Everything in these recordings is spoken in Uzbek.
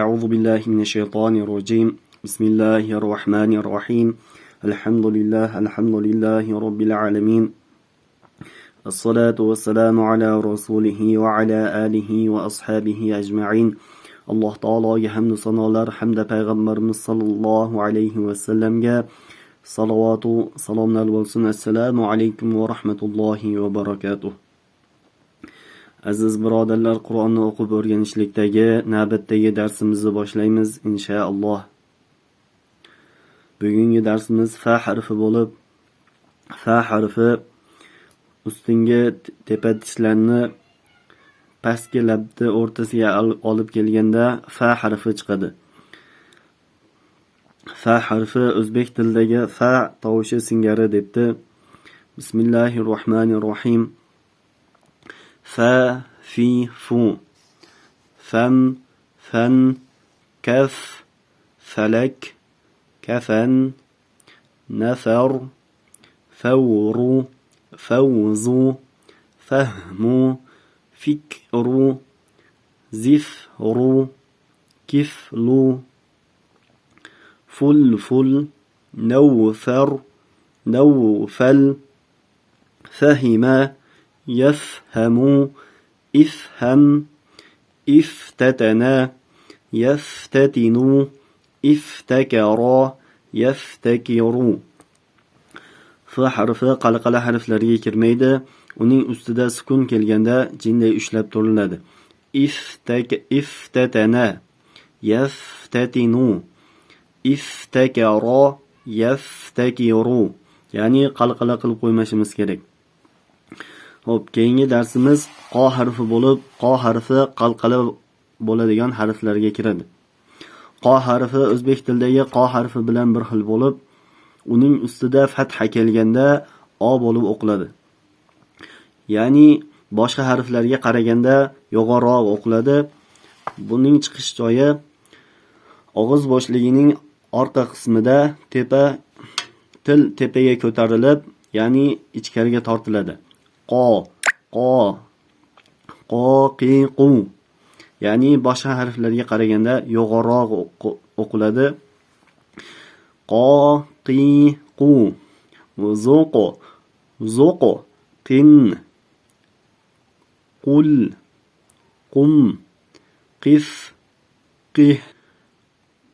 أعوذ بالله من الشيطان الرجيم. بسم الله الرحمن الرحيم. الحمد لله رب العالمين. الصلاة والسلام على رسوله وعلى آله وأصحابه أجمعين. الله تعالى hamd sanolar hamda payg'ambarimiz sallallohu alayhi vasallamga salovatu salomlar bo'lsin. Assalomu alaykum va rahmatullohi va barakatuh. Aziz birodarlar, Qur'onni o'qib o'rganishlikdagi navbatdagi darsimizni boshlaymiz inshaalloh. Bugungi darsimiz fa harfi bo'lib, fa harfi ustungi tepa tishlarni pastki labni o'rtasiga olib kelganda fa harfi chiqadi. Fa harfi o'zbek tilidagi fa tovushi singari debdi. Bismillahirrohmanirrohim. Fa, fi, fu. Fam, fan, kaf, falak, kafan, nafar, fawru, fawzu, fahmu, fikru, zifru, kiflu, fulful, nawfar, nawfal, fahima, يفهم إفهم افتتنا يفتتن افتكرا يفتكرو. F harfi qalqala harflariga kirmaydi. Uning ustida sukun kelganda jinday ushlab turiladi. Iftatana yaftatinu iftakara yaftakiru. Ya'ni qalqala qilib qo'ymashimiz kerak. Xo'p, keyingi darsimiz qo harfi bo'lib, qo harfi qalqala bo'ladigan harflarga kiradi. Qo harfi o'zbek tilidagi qo harfi bilan bir xil bo'lib, uning ustida fatha kelganda o bo'lib o'qiladi. Ya'ni boshqa harflarga qaraganda yo'g'onroq o'qiladi. Buning chiqish joyi og'iz bo'shligining orqa qismida til tepaga ko'tarilib, ya'ni ichkariga tortiladi. Qo, qi, qu. Ya'ni boshqa harflarga qaraganda yo'g'onroq o'qiladi. Qo, qi, qu. Zuq, qin, qul, qum, qif, qih,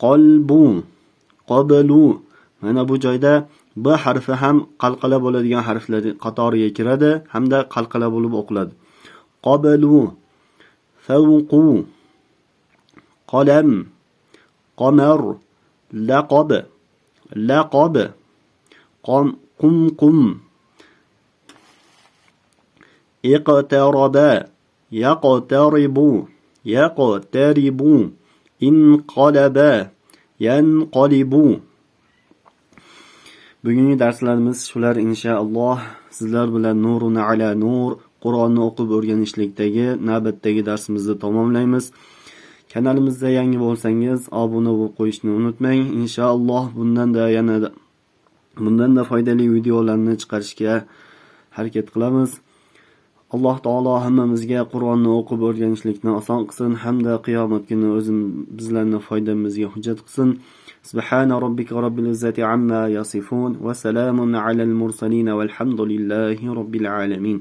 qalbu, qablu. Mana bu joyda B harfi ham qalqala bo'ladigan harflar qatoriga kiradi hamda qalqala bo'lib o'qiladi. Qablu, fawqu, qalam, qamar, laqab, qum, iqtaraba, yaqtaribu, inqalaba, yanqalibu. Bugungi darslarimiz shular inshaalloh. Sizlar bilan nuruna ala nur Qur'onni o'qib o'rganishlikdagi navbatdagi darsimizni tamomlaymiz. Kanalimizda yangi bo'lsangiz obuna bo'lib qo'yishni unutmang. Inshaalloh bundan da foydali videolarni chiqarishga harakat qilamiz. Alloh taolo hammamizga Qur'onni o'qib o'rganishlikni oson qilsin hamda qiyomat kuni bizlarning foydamizga hujjat qilsin. Subhana robbika robbil izzati amma yasifun va salamun alal mursalin valhamdulillahi robbil alamin.